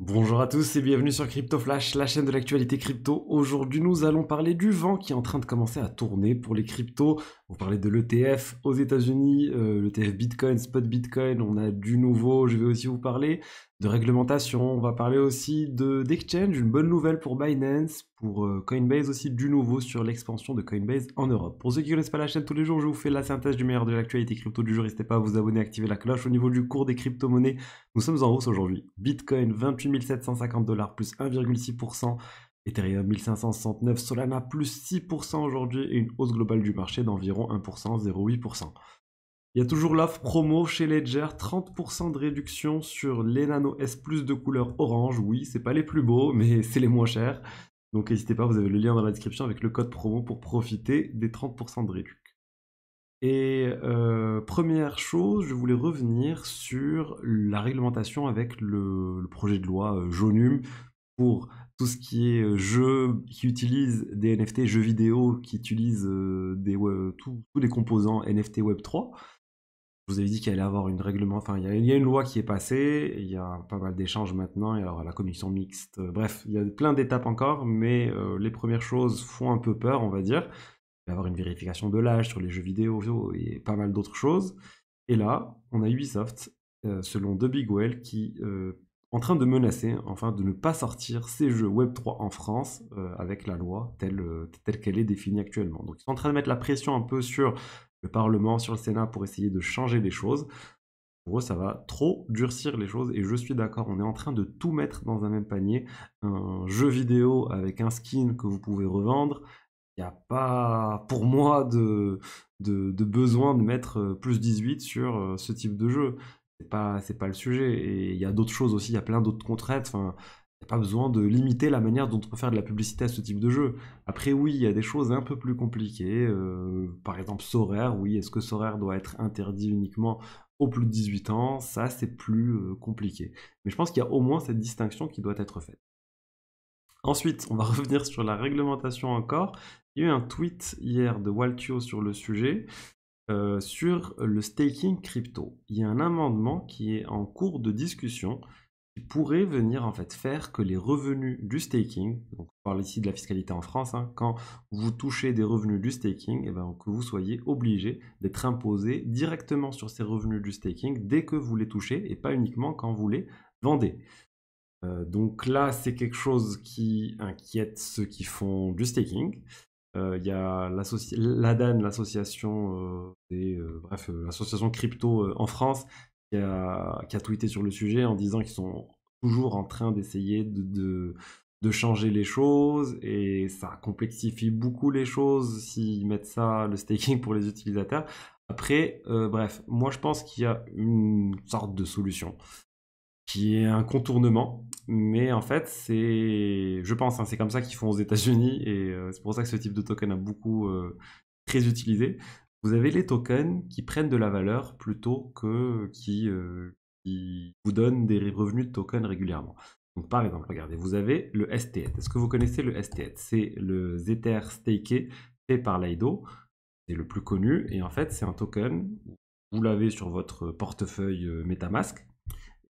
Bonjour à tous et bienvenue sur Crypto Flash, la chaîne de l'actualité crypto. Aujourd'hui, nous allons parler du vent qui est en train de commencer à tourner pour les cryptos. On va parler de l'ETF aux États-Unis, l'ETF Bitcoin, Spot Bitcoin. On a du nouveau. Je vais aussi vous parler de réglementation. On va parler aussi d'exchange, une bonne nouvelle pour Binance, pour Coinbase aussi, du nouveau sur l'expansion de Coinbase en Europe. Pour ceux qui ne connaissent pas la chaîne tous les jours, je vous fais la synthèse du meilleur de l'actualité crypto du jour. N'hésitez pas à vous abonner, activer la cloche au niveau du cours des crypto-monnaies. Nous sommes en hausse aujourd'hui. Bitcoin 28 750 $ plus 1,6%. Ethereum 1569, Solana plus 6% aujourd'hui et une hausse globale du marché d'environ 1%, 0,8%. Il y a toujours l'offre promo chez Ledger, 30% de réduction sur les Nano S Plus de couleur orange. Oui, c'est pas les plus beaux, mais c'est les moins chers. Donc n'hésitez pas, vous avez le lien dans la description avec le code promo pour profiter des 30% de réduction. Et première chose, je voulais revenir sur la réglementation avec le projet de loi Jonum pour tout ce qui est jeux qui utilisent des NFT, jeux vidéo qui utilisent tous les composants NFT Web3. Je vous avais dit qu'il allait avoir une règlement, enfin il y a une loi qui est passée, il y a pas mal d'échanges maintenant, il y aura la commission mixte, bref, il y a plein d'étapes encore, mais les premières choses font un peu peur, on va dire. Il va y avoir une vérification de l'âge sur les jeux vidéo et pas mal d'autres choses. Et là, on a Ubisoft, selon The Big Whale, qui en train de menacer, enfin, de ne pas sortir ces jeux Web3 en France avec la loi telle qu'elle est définie actuellement. Donc ils sont en train de mettre la pression un peu sur le Parlement, sur le Sénat pour essayer de changer les choses. Pour eux, ça va trop durcir les choses et je suis d'accord, on est en train de tout mettre dans un même panier. Un jeu vidéo avec un skin que vous pouvez revendre, il n'y a pas, pour moi, de besoin de mettre plus 18 sur ce type de jeu. C'est pas le sujet. Et il y a d'autres choses aussi, il y a plein d'autres contraintes. Enfin, il n'y a pas besoin de limiter la manière dont on peut faire de la publicité à ce type de jeu. Après, oui, il y a des choses un peu plus compliquées. Par exemple, Sorare, oui, est-ce que Sorare doit être interdit uniquement aux plus de 18 ans? Ça, c'est plus compliqué. Mais je pense qu'il y a au moins cette distinction qui doit être faite. Ensuite, on va revenir sur la réglementation encore. Il y a eu un tweet hier de Waltio sur le sujet, sur le staking crypto. Il y a un amendement qui est en cours de discussion qui pourrait venir en fait faire que les revenus du staking, donc on parle ici de la fiscalité en France, hein, quand vous touchez des revenus du staking, et ben, que vous soyez obligé d'être imposé directement sur ces revenus du staking dès que vous les touchez et pas uniquement quand vous les vendez. Donc là, c'est quelque chose qui inquiète ceux qui font du staking. Il y a l'ADAN, l'association l'association crypto en France, qui a tweeté sur le sujet en disant qu'ils sont toujours en train d'essayer de changer les choses et ça complexifie beaucoup les choses s'ils mettent ça, le staking pour les utilisateurs. Après, bref, moi je pense qu'il y a une sorte de solution qui est un contournement. Mais en fait, je pense, hein, c'est comme ça qu'ils font aux États-Unis et c'est pour ça que ce type de token a beaucoup très utilisé. Vous avez les tokens qui prennent de la valeur plutôt que qui vous donnent des revenus de tokens régulièrement. Donc par exemple, regardez, vous avez le STET. Est-ce que vous connaissez le STET? C'est le Tether staké fait par Lido. C'est le plus connu et en fait, c'est un token. Vous l'avez sur votre portefeuille MetaMask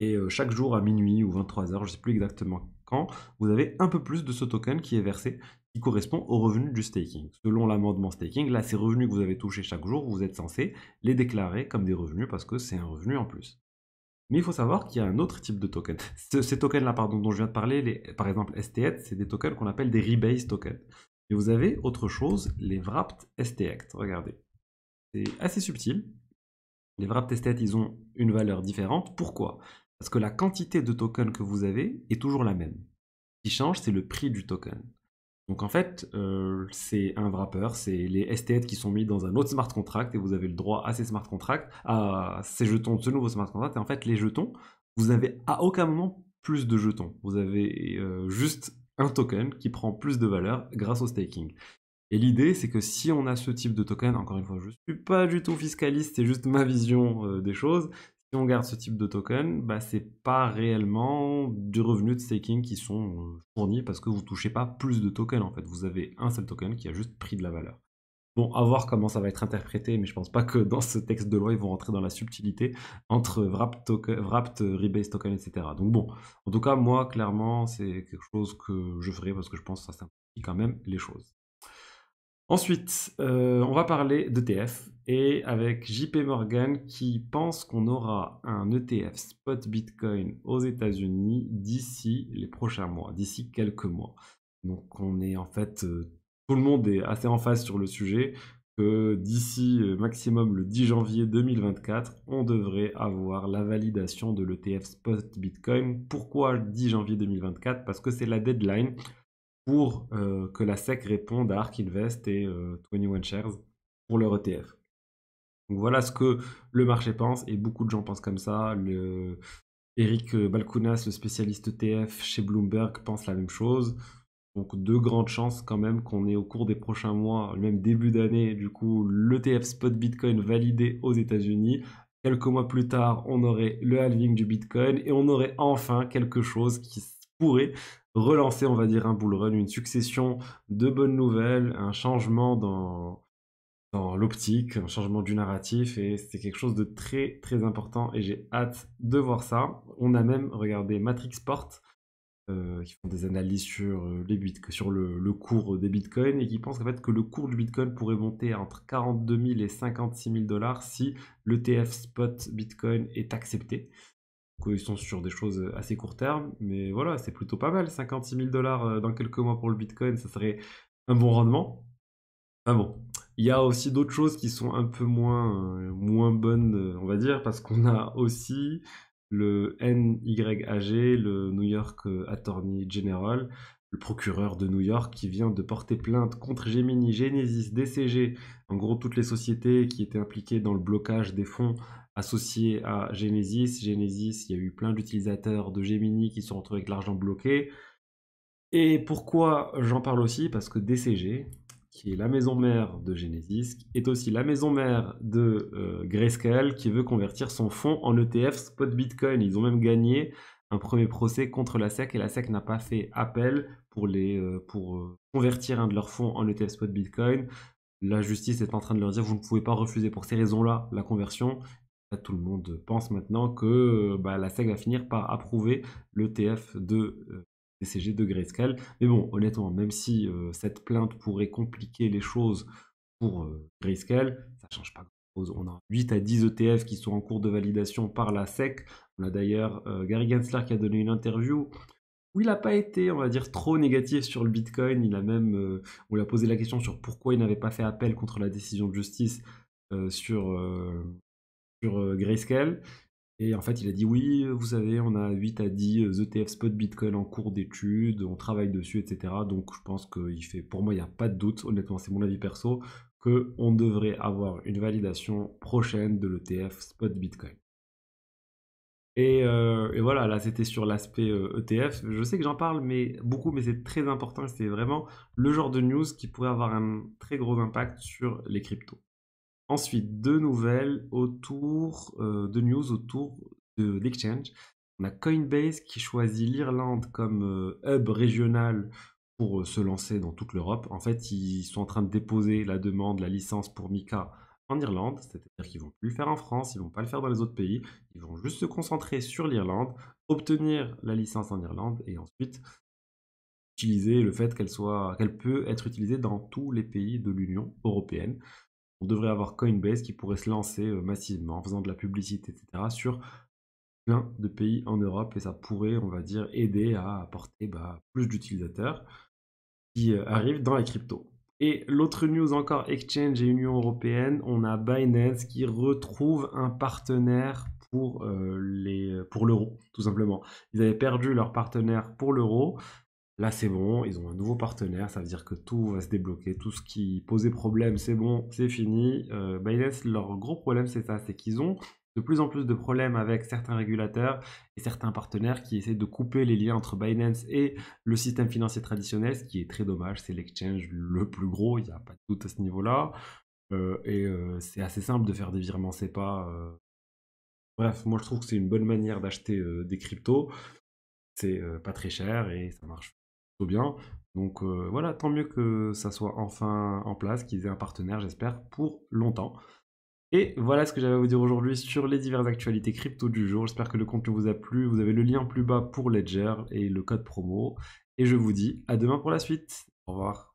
et chaque jour à minuit ou 23 h, je ne sais plus exactement quand, vous avez un peu plus de ce token qui est versé, qui correspond au revenu du staking. Selon l'amendement staking, là, ces revenus que vous avez touchés chaque jour, vous êtes censé les déclarer comme des revenus parce que c'est un revenu en plus. Mais il faut savoir qu'il y a un autre type de token. Ces tokens-là, pardon, dont je viens de parler, par exemple STET, c'est des tokens qu'on appelle des rebase tokens. Et vous avez autre chose, les wrapped STET. Regardez, c'est assez subtil. Les wrapped STET, ils ont une valeur différente. Pourquoi? Parce que la quantité de tokens que vous avez est toujours la même. Ce qui change, c'est le prix du token. Donc en fait, c'est un wrapper, c'est les STET qui sont mis dans un autre smart contract et vous avez le droit à ces smart contracts, à ces jetons de ce nouveau smart contract. Et en fait, les jetons, vous avez à aucun moment plus de jetons. Vous avez juste un token qui prend plus de valeur grâce au staking. Et l'idée, c'est que si on a ce type de token, encore une fois, je ne suis pas du tout fiscaliste, c'est juste ma vision des choses. Si on garde ce type de token, bah, c'est pas réellement du revenu de staking qui sont fournis parce que vous touchez pas plus de tokens en fait. Vous avez un seul token qui a juste pris de la valeur. Bon, à voir comment ça va être interprété, mais je pense pas que dans ce texte de loi, ils vont rentrer dans la subtilité entre wrapped rebase token, etc. Donc bon, en tout cas, moi, clairement, c'est quelque chose que je ferai parce que je pense que ça simplifie quand même les choses. Ensuite, on va parler d'ETF et avec JP Morgan qui pense qu'on aura un ETF spot Bitcoin aux États-Unis d'ici les prochains mois, d'ici quelques mois. Donc on est en fait, tout le monde est assez en phase sur le sujet que d'ici maximum le 10 janvier 2024, on devrait avoir la validation de l'ETF spot Bitcoin. Pourquoi 10 janvier 2024? Parce que c'est la deadline pour que la SEC réponde à ARK Invest et 21 Shares pour leur ETF. Donc voilà ce que le marché pense et beaucoup de gens pensent comme ça. Eric Balkounas, le spécialiste ETF chez Bloomberg, pense la même chose. Donc de grandes chances quand même qu'on ait au cours des prochains mois, même début d'année, du coup, l'ETF spot Bitcoin validé aux États-Unis. Quelques mois plus tard, on aurait le halving du Bitcoin et on aurait enfin quelque chose qui pourrait relancer, on va dire, un bull run, une succession de bonnes nouvelles, un changement dans l'optique, un changement du narratif et c'est quelque chose de très très important et j'ai hâte de voir ça. On a même regardé Matrix Sport qui font des analyses sur, sur le cours des bitcoins et qui pensent en fait que le cours du bitcoin pourrait monter à entre 42 000 et 56 000 dollars si l'ETF spot bitcoin est accepté. Donc, ils sont sur des choses assez court terme, mais voilà, c'est plutôt pas mal. 56 000 dollars dans quelques mois pour le bitcoin, ça serait un bon rendement. Ah bon, il y a aussi d'autres choses qui sont un peu moins bonnes, on va dire, parce qu'on a aussi le NYAG, le New York Attorney General, le procureur de New York, qui vient de porter plainte contre Gemini, Genesis, DCG, en gros toutes les sociétés qui étaient impliquées dans le blocage des fonds associés à Genesis. Genesis, il y a eu plein d'utilisateurs de Gemini qui se sont retrouvés avec l'argent bloqué. Et pourquoi j'en parle aussi? Parce que DCG, qui est la maison mère de Genesis, est aussi la maison mère de Grayscale, qui veut convertir son fonds en ETF spot Bitcoin. Ils ont même gagné un premier procès contre la SEC et la SEC n'a pas fait appel pour convertir un de leurs fonds en ETF spot Bitcoin. La justice est en train de leur dire vous ne pouvez pas refuser pour ces raisons-là la conversion. Tout le monde pense maintenant que la SEC va finir par approuver l'ETF de DCG de Grayscale. Mais bon, honnêtement, même si cette plainte pourrait compliquer les choses pour Grayscale, ça ne change pas grand-chose. On a 8 à 10 ETF qui sont en cours de validation par la SEC. On a d'ailleurs Gary Gensler qui a donné une interview où il n'a pas été, on va dire, trop négatif sur le Bitcoin. Il a même, on lui a posé la question sur pourquoi il n'avait pas fait appel contre la décision de justice sur Grayscale. Et en fait, il a dit oui, vous savez, on a 8 à 10 ETF spot Bitcoin en cours d'étude, on travaille dessus, etc. Donc je pense qu'il fait, pour moi, il n'y a pas de doute, honnêtement, c'est mon avis perso, qu'on devrait avoir une validation prochaine de l'ETF spot Bitcoin. Et voilà, là c'était sur l'aspect ETF. Je sais que j'en parle mais beaucoup, mais c'est très important. C'est vraiment le genre de news qui pourrait avoir un très gros impact sur les cryptos. Ensuite, deux news autour de l'exchange. On a Coinbase qui choisit l'Irlande comme hub régional pour se lancer dans toute l'Europe. En fait, ils sont en train de déposer la demande, la licence pour Mika en Irlande, c'est-à-dire qu'ils vont plus le faire en France, ils vont pas le faire dans les autres pays, ils vont juste se concentrer sur l'Irlande, obtenir la licence en Irlande et ensuite utiliser le fait qu'elle peut être utilisée dans tous les pays de l'Union européenne. On devrait avoir Coinbase qui pourrait se lancer massivement en faisant de la publicité, etc. sur plein de pays en Europe et ça pourrait, on va dire, aider à apporter plus d'utilisateurs qui arrivent dans les cryptos. Et l'autre news encore, Exchange et Union Européenne, on a Binance qui retrouve un partenaire pour l'euro, tout simplement. Ils avaient perdu leur partenaire pour l'euro. Là, c'est bon, ils ont un nouveau partenaire, ça veut dire que tout va se débloquer, tout ce qui posait problème, c'est bon, c'est fini. Binance, leur gros problème, c'est ça, c'est qu'ils ont de plus en plus de problèmes avec certains régulateurs et certains partenaires qui essaient de couper les liens entre Binance et le système financier traditionnel, ce qui est très dommage, c'est l'exchange le plus gros, il n'y a pas de doute à ce niveau-là. C'est assez simple de faire des virements SEPA. Bref, moi je trouve que c'est une bonne manière d'acheter des cryptos. C'est pas très cher et ça marche plutôt bien. Donc voilà, tant mieux que ça soit enfin en place, qu'ils aient un partenaire, j'espère, pour longtemps. Et voilà ce que j'avais à vous dire aujourd'hui sur les diverses actualités crypto du jour. J'espère que le contenu vous a plu. Vous avez le lien plus bas pour Ledger et le code promo. Et je vous dis à demain pour la suite. Au revoir.